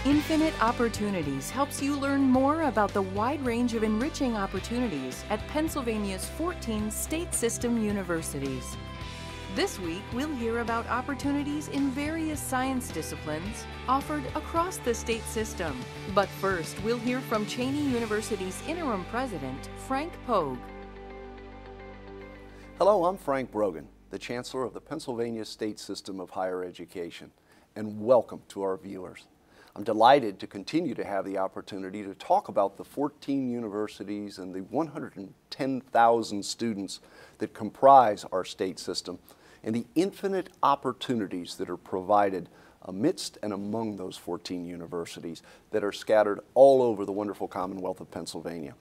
Infinite Opportunities helps you learn more about the wide range of enriching opportunities at Pennsylvania's 14 state system universities. This week, we'll hear about opportunities in various science disciplines offered across the state system. But first, we'll hear from Cheyney University's Interim President, Frank Pogue. Hello, I'm Frank Brogan, the Chancellor of the Pennsylvania State System of Higher Education, and welcome to our viewers. I'm delighted to continue to have the opportunity to talk about the 14 universities and the 110,000 students that comprise our state system and the infinite opportunities that are provided amidst and among those 14 universities that are scattered all over the wonderful Commonwealth of Pennsylvania.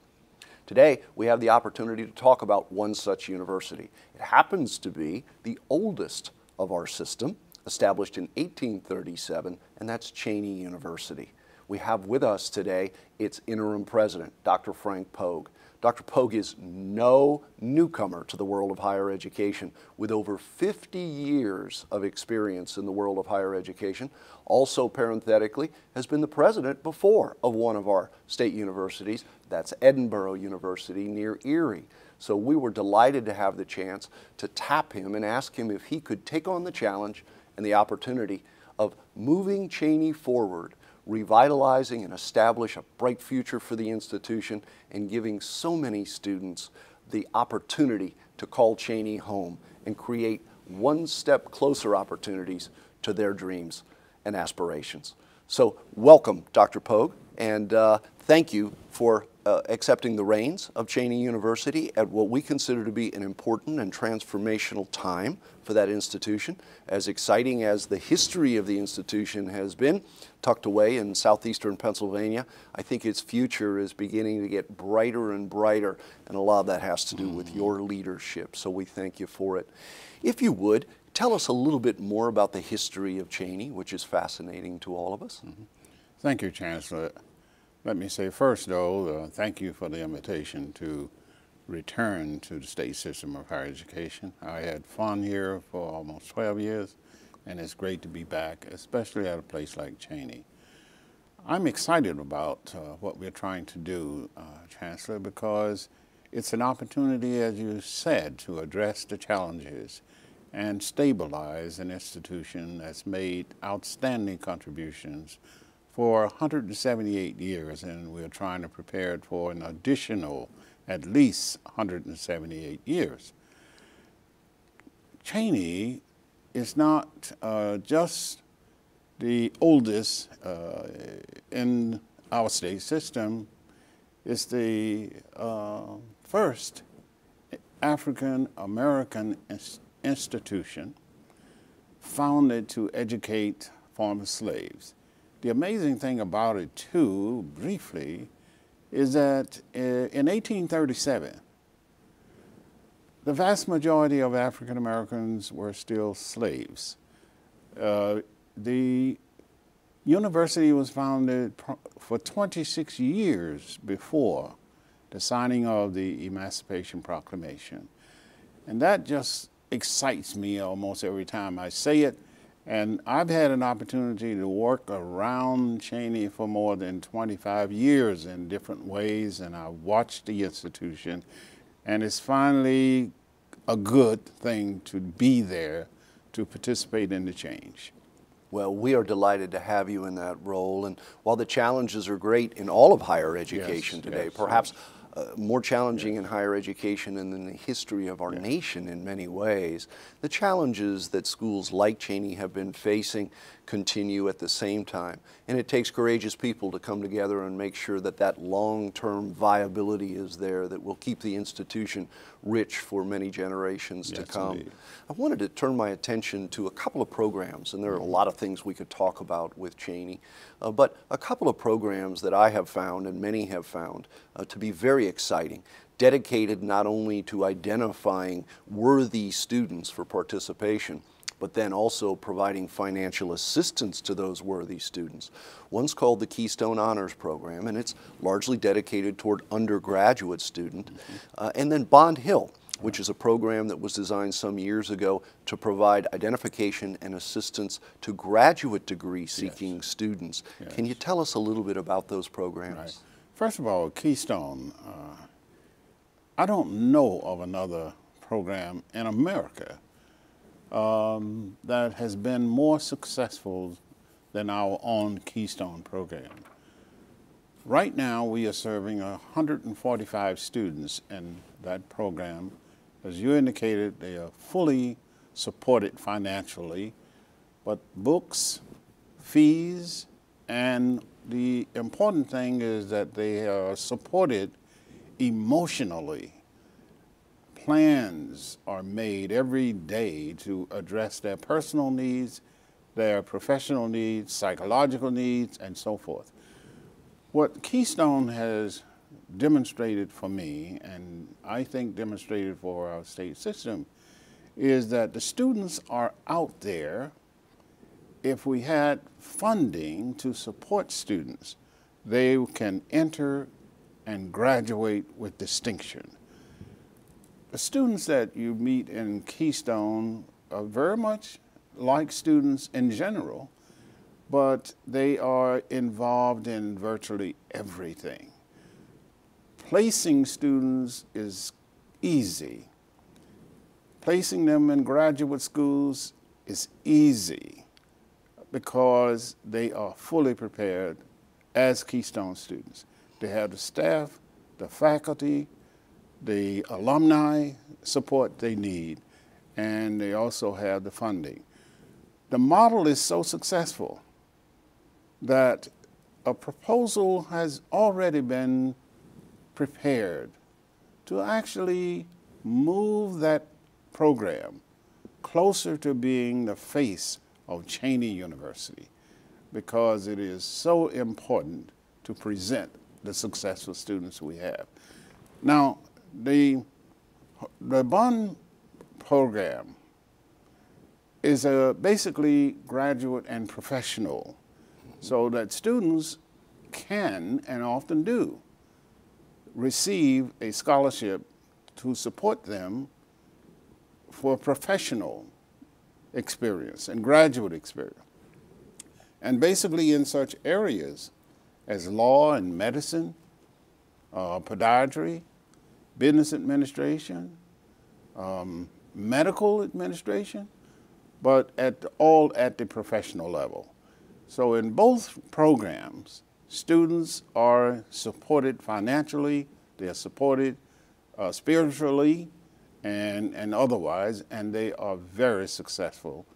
Today, we have the opportunity to talk about one such university. It happens to be the oldest of our system, established in 1837, and that's Cheyney University. We have with us today its interim president, Dr. Frank Pogue. Dr. Pogue is no newcomer to the world of higher education, with over 50 years of experience in the world of higher education. Also, parenthetically, has been the president before of one of our state universities, that's Edinboro University near Erie. So we were delighted to have the chance to tap him and ask him if he could take on the challenge and the opportunity of moving Cheyney forward, revitalizing and establish a bright future for the institution, and giving so many students the opportunity to call Cheyney home and create one step closer opportunities to their dreams and aspirations. So welcome, Dr. Pogue, and thank you for accepting the reins of Cheyney University at what we consider to be an important and transformational time for that institution. As exciting as the history of the institution has been, tucked away in southeastern Pennsylvania, I think its future is beginning to get brighter and brighter, and a lot of that has to do with your leadership, so we thank you for it. If you would, tell us a little bit more about the history of Cheyney, which is fascinating to all of us. Thank you, Chancellor. Let me say first, though, thank you for the invitation to return to the state system of higher education. I had fun here for almost 12 years, and it's great to be back, especially at a place like Cheyney. I'm excited about what we're trying to do, Chancellor, because it's an opportunity, as you said, to address the challenges and stabilize an institution that's made outstanding contributions for 178 years, and we're trying to prepare it for an additional at least 178 years. Cheyney is not just the oldest in our state system. It's the first African-American institution founded to educate former slaves. The amazing thing about it, too, briefly, is that in 1837, the vast majority of African Americans were still slaves. The university was founded for 26 years before the signing of the Emancipation Proclamation. And that just excites me almost every time I say it. And I've had an opportunity to work around Cheyney for more than 25 years in different ways, and I've watched the institution, and it's finally a good thing to be there to participate in the change. Well, we are delighted to have you in that role, and while the challenges are great in all of higher education today, perhaps more challenging in higher education and in the history of our nation in many ways, the challenges that schools like Cheyney have been facing continue at the same time. And it takes courageous people to come together and make sure that that long-term viability is there that will keep the institution rich for many generations to come. Indeed. I wanted to turn my attention to a couple of programs, and there are a lot of things we could talk about with Cheyney, but a couple of programs that I have found and many have found to be very exciting, dedicated not only to identifying worthy students for participation, but then also providing financial assistance to those worthy students. One's called the Keystone Honors Program, and it's largely dedicated toward undergraduate students. And then Bond Hill, which is a program that was designed some years ago to provide identification and assistance to graduate degree seeking students. Can you tell us a little bit about those programs? Right. First of all, Keystone, I don't know of another program in America that has been more successful than our own Keystone program. Right now, we are serving 145 students in that program. As you indicated, they are fully supported financially, but books, fees, and the important thing is that they are supported emotionally. Plans are made every day to address their personal needs, their professional needs, psychological needs, and so forth. What Keystone has demonstrated for me, and I think demonstrated for our state system, is that the students are out there. If we had funding to support students, they can enter and graduate with distinction. The students that you meet in Keystone are very much like students in general, but they are involved in virtually everything. Placing students is easy. Placing them in graduate schools is easy because they are fully prepared as Keystone students. They have the staff, the faculty, the alumni support they need, and they also have the funding. The model is so successful that a proposal has already been prepared to actually move that program closer to being the face of Cheyney University, because it is so important to present the successful students we have. Now, the bond program is basically graduate and professional, so that students can, and often do, receive a scholarship to support them for professional experience and graduate experience. And basically in such areas as law and medicine, podiatry, business administration, medical administration, but all at the professional level. So in both programs, students are supported financially, they are supported spiritually and otherwise, and they are very successful.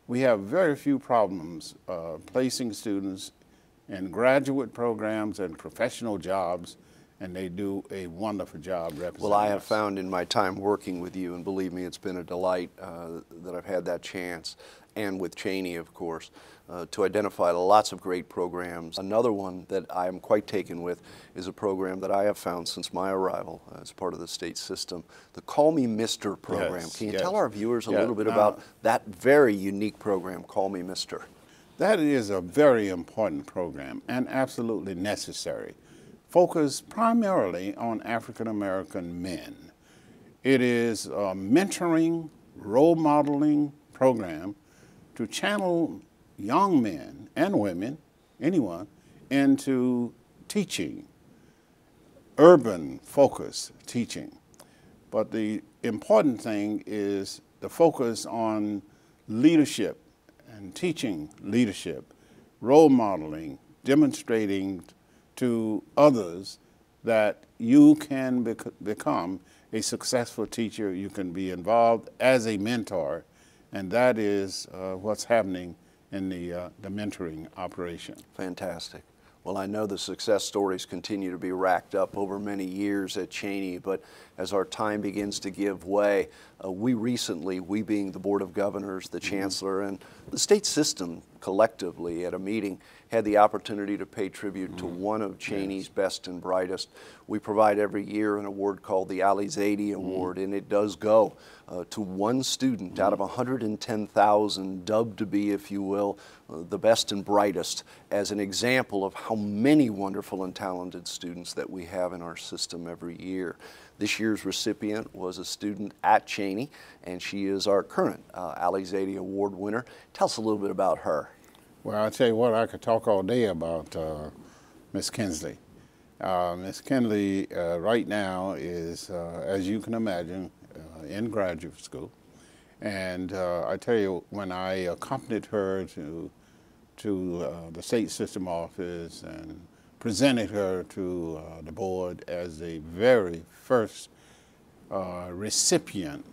We have very few problems placing students in graduate programs and professional jobs, and they do a wonderful job representing Well, I have us. found in my time working with you, and believe me, it's been a delight that I've had that chance, and with Cheyney, of course, to identify lots of great programs. Another one that I am quite taken with is a program that I have found since my arrival as part of the state system, the Call Me Mr. program. Yes, Can you yes. tell our viewers a Yeah, little bit about that very unique program, Call Me Mr.? That is a very important program and absolutely necessary. Focused primarily on African American men. It is a mentoring, role modeling program to channel young men and women, anyone, into teaching, urban focused teaching. But the important thing is the focus on leadership and teaching leadership, role modeling, demonstrating to others that you can become a successful teacher, you can be involved as a mentor, and that is what's happening in the mentoring operation. Fantastic. Well, I know the success stories continue to be racked up over many years at Cheyney, but as our time begins to give way, we being the Board of Governors, the Chancellor, and the state system collectively at a meeting, had the opportunity to pay tribute to one of Cheyney's best and brightest. We provide every year an award called the Ali Zaidi Award, and it does go to one student out of 110,000, dubbed to be, if you will, the best and brightest, as an example of how many wonderful and talented students that we have in our system every year. This year's recipient was a student at Cheyney, and she is our current Alizade Award winner. Tell us a little bit about her. Well, I'll tell you what, I could talk all day about Miss Kinsley. Miss Kinsley right now is, as you can imagine, in graduate school. And I tell you, when I accompanied her to the state system office and presented her to the board as the very first recipient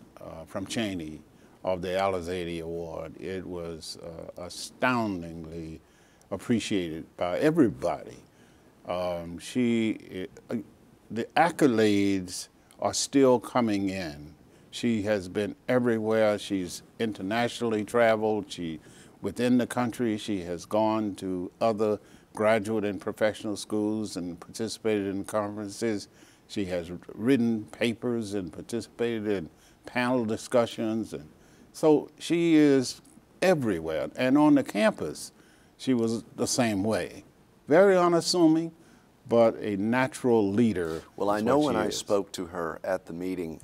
from Cheyney of the Alizade Award, it was astoundingly appreciated by everybody. The accolades are still coming in. She has been everywhere. She's internationally traveled. Within the country, she has gone to other graduate and professional schools and participated in conferences. She has written papers and participated in panel discussions. And so she is everywhere. And on the campus, she was the same way. Very unassuming, but a natural leader. Well, I know when I spoke to her at the meeting,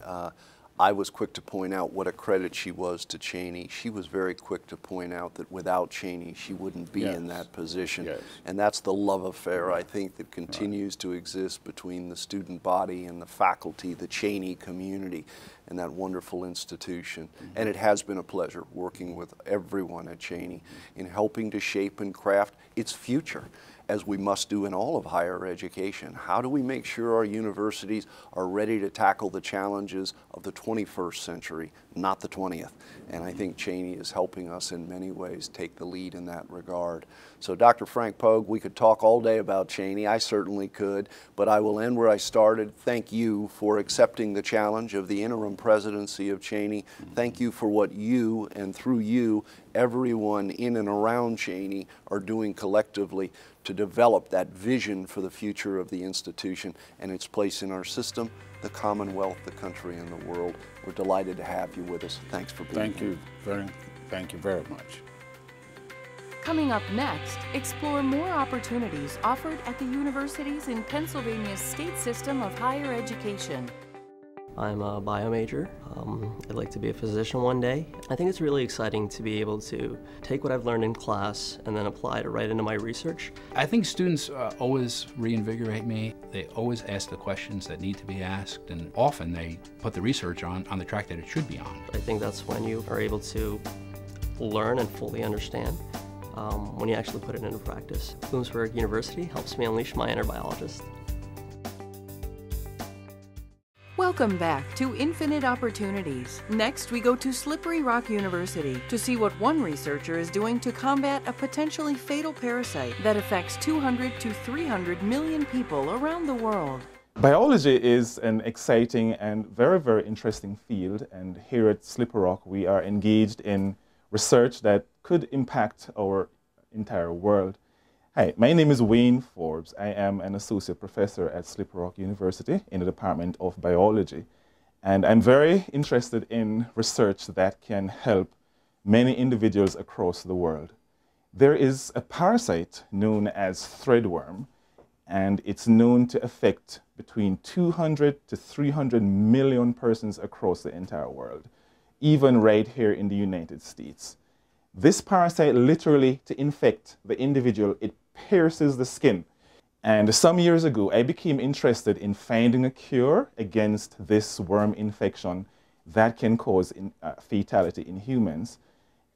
I was quick to point out what a credit she was to Cheyney. She was very quick to point out that without Cheyney, she wouldn't be in that position. Yes. And that's the love affair, I think, that continues to exist between the student body and the faculty, the Cheyney community, and that wonderful institution. And it has been a pleasure working with everyone at Cheyney in helping to shape and craft its future, as we must do in all of higher education. How do we make sure our universities are ready to tackle the challenges of the 21st century, not the 20th? And I think Cheyney is helping us in many ways take the lead in that regard. So Dr. Frank Pogue, we could talk all day about Cheyney. I certainly could, but I will end where I started. Thank you for accepting the challenge of the interim presidency of Cheyney. Thank you for what you, and through you, everyone in and around Cheyney are doing collectively to develop that vision for the future of the institution and its place in our system, the Commonwealth, the country, and the world. We're delighted to have you with us. Thanks for being here. Thank you very much. Coming up next, explore more opportunities offered at the universities in Pennsylvania's state system of higher education. I'm a bio major. I'd like to be a physician one day. I think it's really exciting to be able to take what I've learned in class and then apply it right into my research. I think students always reinvigorate me. They always ask the questions that need to be asked, and often they put the research on the track that it should be on. I think that's when you are able to learn and fully understand when you actually put it into practice. Bloomsburg University helps me unleash my inner biologist. Welcome back to Infinite Opportunities. Next, we go to Slippery Rock University to see what one researcher is doing to combat a potentially fatal parasite that affects 200 to 300 million people around the world. Biology is an exciting and very, very interesting field, and here at Slippery Rock we are engaged in research that could impact our entire world. Hi, my name is Wayne Forbes. I am an associate professor at Slippery Rock University in the Department of Biology, and I'm very interested in research that can help many individuals across the world. There is a parasite known as threadworm, and it's known to affect between 200 to 300 million persons across the entire world, even right here in the United States. This parasite literally, to infect the individual, it pierces the skin. And some years ago, I became interested in finding a cure against this worm infection that can cause fatality in humans.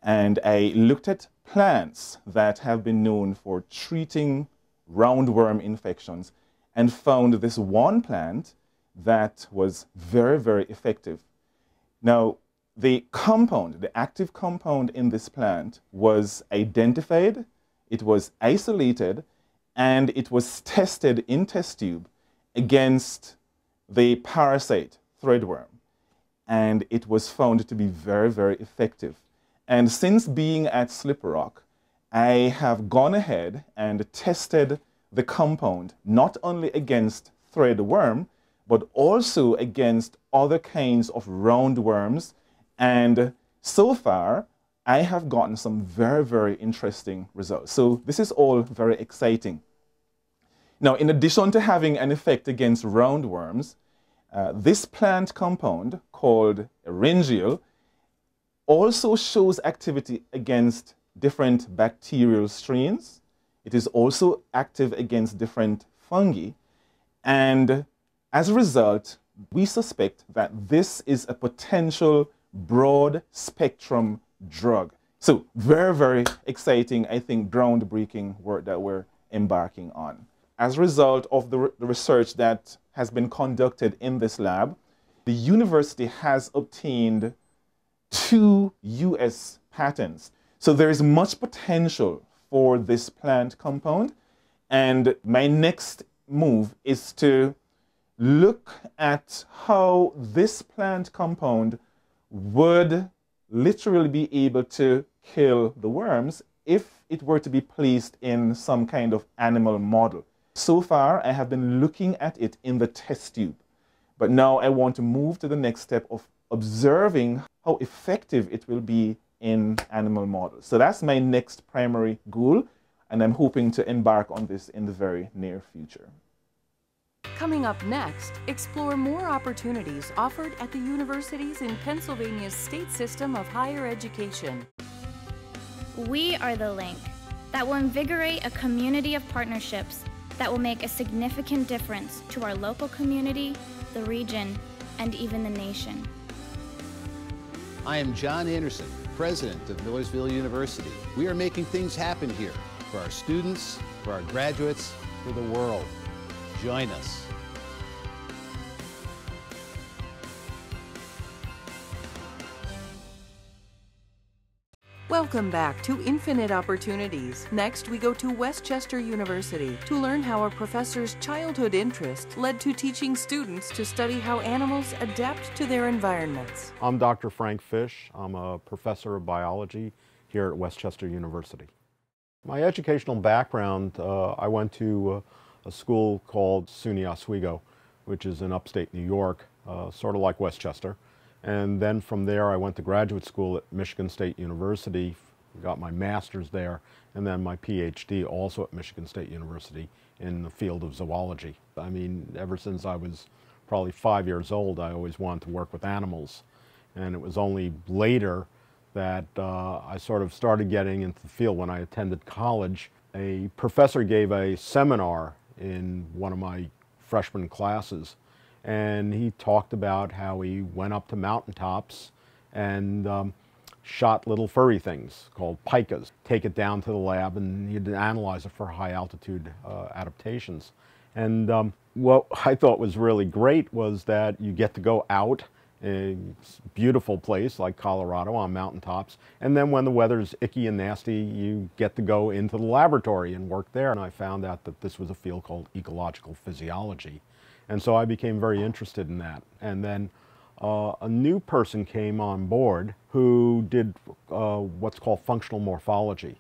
And I looked at plants that have been known for treating roundworm infections and found this one plant that was very, very effective. Now, the compound, the active compound in this plant was identified, it was isolated, and it was tested in test tube against the parasite threadworm. And it was found to be very, very effective. And since being at Slippery Rock, I have gone ahead and tested the compound not only against threadworm, but also against other kinds of roundworms And so far, I have gotten some very, very interesting results. So this is all very exciting. Now, in addition to having an effect against roundworms, this plant compound called eryngial also shows activity against different bacterial strains. It is also active against different fungi. And as a result, we suspect that this is a potential broad spectrum drug. So very, very exciting, I think, groundbreaking work that we're embarking on. As a result of the research that has been conducted in this lab, the university has obtained 2 US patents. So there is much potential for this plant compound. And my next move is to look at how this plant compound would literally be able to kill the worms if it were to be placed in some kind of animal model. So far, I have been looking at it in the test tube, but now I want to move to the next step of observing how effective it will be in animal models. So that's my next primary goal, and I'm hoping to embark on this in the very near future. Coming up next, explore more opportunities offered at the universities in Pennsylvania's state system of higher education. We are the link that will invigorate a community of partnerships that will make a significant difference to our local community, the region, and even the nation. I am John Anderson, president of Millersville University. We are making things happen here for our students, for our graduates, for the world. Join us. Welcome back to Infinite Opportunities. Next, we go to Westchester University to learn how a professor's childhood interest led to teaching students to study how animals adapt to their environments. I'm Dr. Frank Fish. I'm a professor of biology here at Westchester University. My educational background, I went to a school called SUNY Oswego, which is in upstate New York, sort of like Westchester. And then from there, I went to graduate school at Michigan State University, got my master's there, and then my PhD also at Michigan State University in the field of zoology. I mean, ever since I was probably 5 years old, I always wanted to work with animals. And it was only later that I sort of started getting into the field. When I attended college, a professor gave a seminar in one of my freshman classes. And he talked about how he went up to mountaintops and shot little furry things called pikas, take it down to the lab, and he'd analyze it for high altitude adaptations. And what I thought was really great was that you get to go out in a beautiful place like Colorado on mountaintops, and then when the weather's icky and nasty, you get to go into the laboratory and work there. And I found out that this was a field called ecological physiology. And so I became very interested in that. And then a new person came on board who did what's called functional morphology.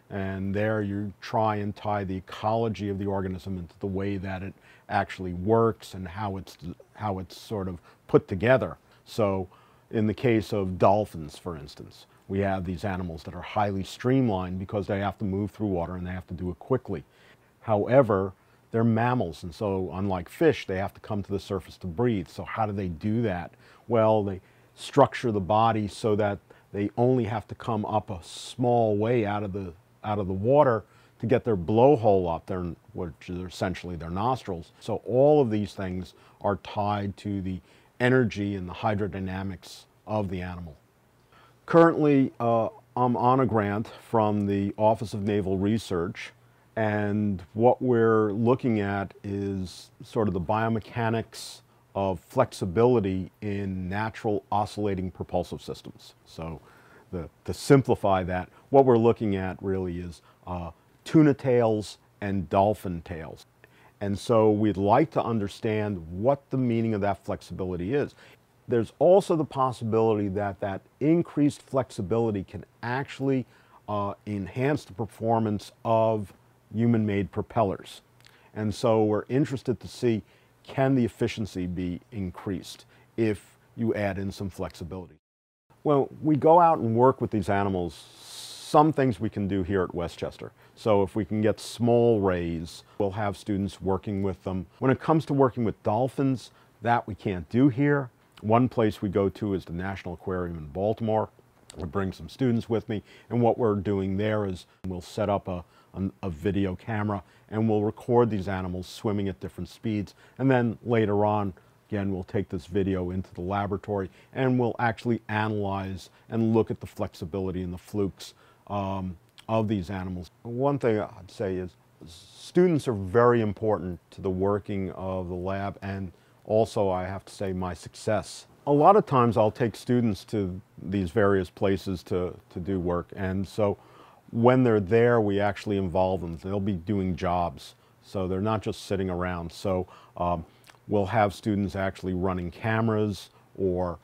And there you try and tie the ecology of the organism into the way that it actually works and how it's sort of put together. So in the case of dolphins, for instance, we have these animals that are highly streamlined because they have to move through water and they have to do it quickly. However, they're mammals, and so unlike fish, they have to come to the surface to breathe. So how do they do that? Well, they structure the body so that they only have to come up a small way out of the water to get their blowhole up, which is essentially their nostrils. So all of these things are tied to the energy and the hydrodynamics of the animal. Currently, I'm on a grant from the Office of Naval Research. And what we're looking at is sort of the biomechanics of flexibility in natural oscillating propulsive systems. So to simplify that, what we're looking at really is tuna tails and dolphin tails. And so we'd like to understand what the meaning of that flexibility is. There's also the possibility that that increased flexibility can actually enhance the performance of human-made propellers. And so we're interested to see, can the efficiency be increased if you add in some flexibility? When we go out and work with these animals, some things we can do here at Westchester. So if we can get small rays, we'll have students working with them. When it comes to working with dolphins, that we can't do here. One place we go to is the National Aquarium in Baltimore. I bring some students with me, and what we're doing there is we'll set up a video camera and we'll record these animals swimming at different speeds, and then later on, again, we'll take this video into the laboratory and we'll actually analyze and look at the flexibility and the flukes of these animals. One thing I'd say is students are very important to the working of the lab, and also, I have to say, my success. A lot of times I'll take students to these various places to do work, and so when they're there, we actually involve them. They'll be doing jobs, so they're not just sitting around. So we'll have students actually running cameras or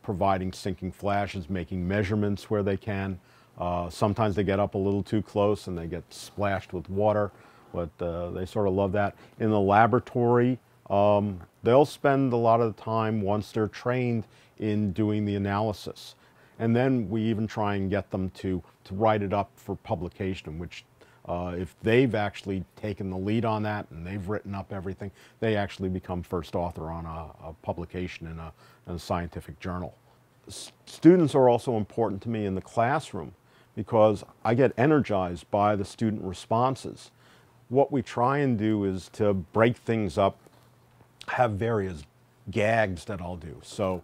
providing syncing flashes, making measurements where they can. Sometimes they get up a little too close and they get splashed with water, but they sort of love that. In the laboratory, they'll spend a lot of the time, once they're trained, in doing the analysis. And then we even try and get them to write it up for publication, which if they've actually taken the lead on that and they've written up everything, they actually become first author on a publication in a scientific journal. Students are also important to me in the classroom because I get energized by the student responses. What we try and do is to break things up, have various gags that I'll do. So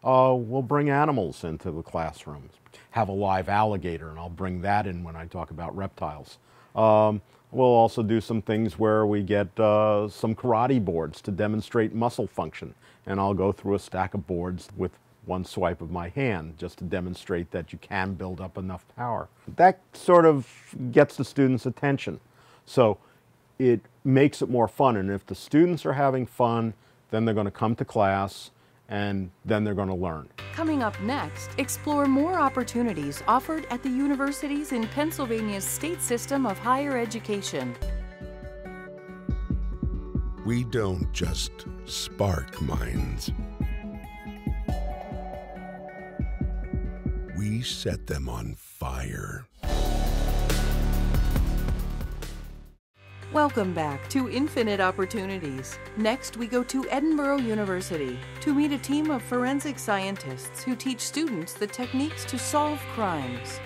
we'll bring animals into the classrooms, have a live alligator, and I'll bring that in when I talk about reptiles. We'll also do some things where we get some karate boards to demonstrate muscle function, and I'll go through a stack of boards with one swipe of my hand just to demonstrate that you can build up enough power. That sort of gets the students' attention. So it makes it more fun, and if the students are having fun, then they're going to come to class and then they're going to learn. Coming up next, explore more opportunities offered at the universities in Pennsylvania's state system of higher education. We don't just spark minds. We set them on fire. Welcome back to Infinite Opportunities. Next, we go to Edinboro University to meet a team of forensic scientists who teach students the techniques to solve crimes.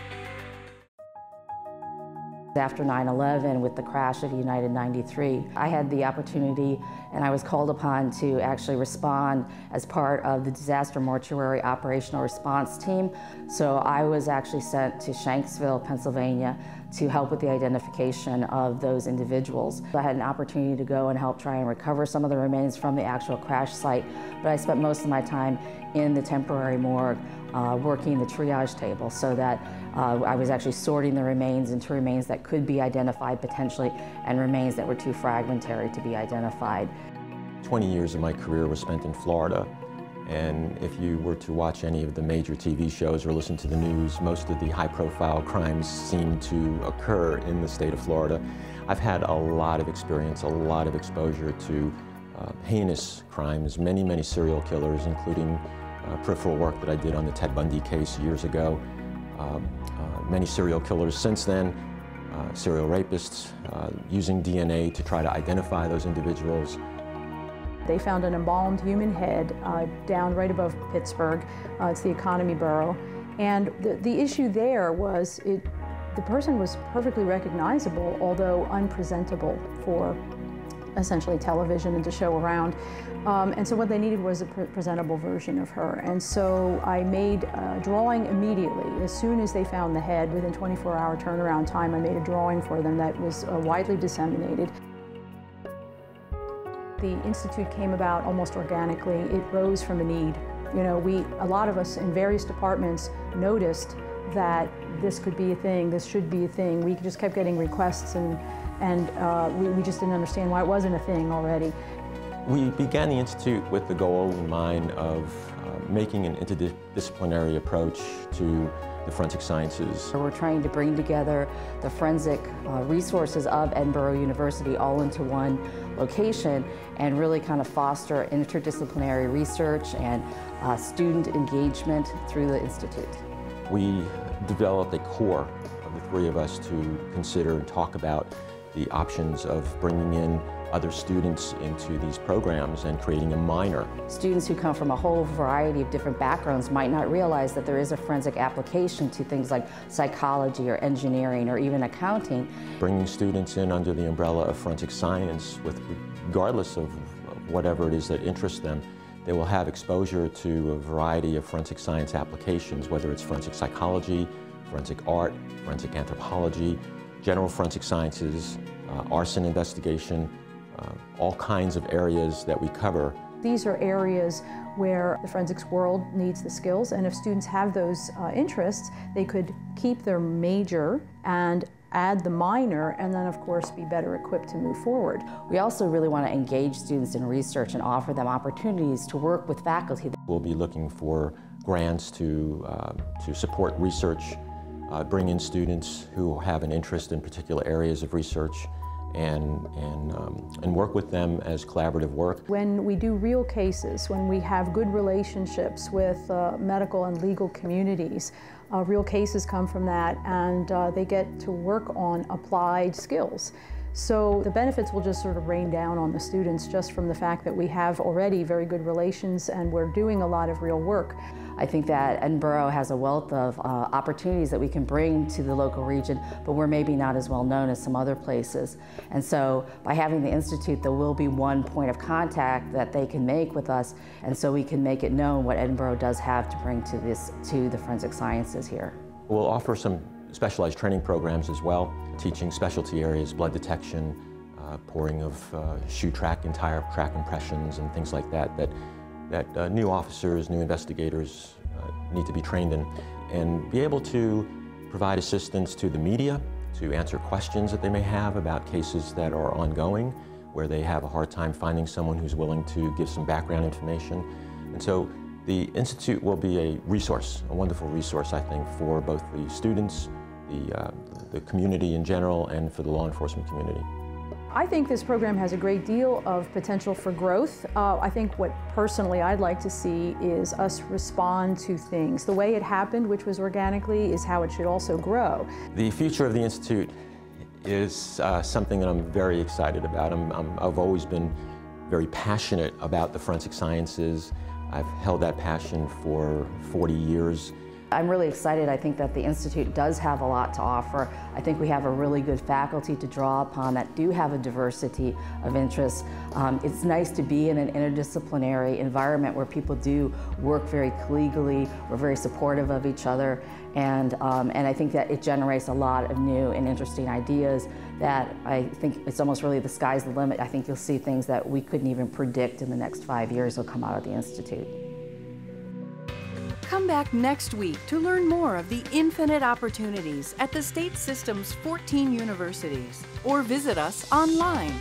After 9/11, with the crash of United 93, I had the opportunity and I was called upon to actually respond as part of the disaster mortuary operational response team. So I was actually sent to Shanksville, Pennsylvania, to help with the identification of those individuals. I had an opportunity to go and help try and recover some of the remains from the actual crash site, but I spent most of my time in the temporary morgue working the triage table so that I was actually sorting the remains into remains that could be identified potentially and remains that were too fragmentary to be identified. 20 years of my career was spent in Florida, and if you were to watch any of the major TV shows or listen to the news, most of the high-profile crimes seem to occur in the state of Florida. I've had a lot of experience, a lot of exposure to heinous crimes, many serial killers, including peripheral work that I did on the Ted Bundy case years ago. Many serial killers since then, serial rapists, using DNA to try to identify those individuals. They found an embalmed human head down right above Pittsburgh. It's the economy borough. And the issue there was the person was perfectly recognizable, although unpresentable for essentially television and to show around. And so what they needed was a presentable version of her. And so I made a drawing immediately. As soon as they found the head, within 24-hour turnaround time, I made a drawing for them that was widely disseminated. The Institute came about almost organically. It rose from a need. You know, a lot of us in various departments noticed that this could be a thing, this should be a thing. We just kept getting requests and we just didn't understand why it wasn't a thing already. We began the Institute with the goal in mind of making an interdisciplinary approach to the forensic sciences. We're trying to bring together the forensic resources of Edinboro University all into one location and really kind of foster interdisciplinary research and student engagement through the Institute. We developed a core of the three of us to consider and talk about the options of bringing in other students into these programs and creating a minor. Students who come from a whole variety of different backgrounds might not realize that there is a forensic application to things like psychology or engineering or even accounting. Bringing students in under the umbrella of forensic science, regardless of whatever it is that interests them, they will have exposure to a variety of forensic science applications, whether it's forensic psychology, forensic art, forensic anthropology, general forensic sciences, arson investigation, all kinds of areas that we cover. These are areas where the forensics world needs the skills, and if students have those interests, they could keep their major and add the minor, and then of course be better equipped to move forward. We also really want to engage students in research and offer them opportunities to work with faculty. We'll be looking for grants to support research, bring in students who have an interest in particular areas of research, and work with them as collaborative work. When we do real cases, when we have good relationships with medical and legal communities, real cases come from that, and they get to work on applied skills. So the benefits will just sort of rain down on the students just from the fact that we have already very good relations and we're doing a lot of real work. I think that Edinboro has a wealth of opportunities that we can bring to the local region, but we're maybe not as well known as some other places. And so by having the Institute, there will be one point of contact that they can make with us, and so we can make it known what Edinboro does have to bring to the forensic sciences here. We'll offer some specialized training programs as well, teaching specialty areas, blood detection, pouring of shoe track and tire track impressions and things like that, that new officers, new investigators need to be trained in, and be able to provide assistance to the media, to answer questions that they may have about cases that are ongoing, where they have a hard time finding someone who's willing to give some background information. And so the Institute will be a resource, a wonderful resource, I think, for both the students, the community in general, and for the law enforcement community. I think this program has a great deal of potential for growth. I think what personally I'd like to see is us respond to things. The way it happened, which was organically, is how it should also grow. The future of the Institute is something that I'm very excited about. I've always been very passionate about the forensic sciences. I've held that passion for 40 years. I'm really excited. I think that the Institute does have a lot to offer. I think we have a really good faculty to draw upon that do have a diversity of interests. It's nice to be in an interdisciplinary environment where people do work very collegially. We're very supportive of each other, and I think that it generates a lot of new and interesting ideas that I think it's almost really the sky's the limit. I think you'll see things that we couldn't even predict in the next 5 years will come out of the Institute. Come back next week to learn more of the infinite opportunities at the state system's 14 universities, or visit us online.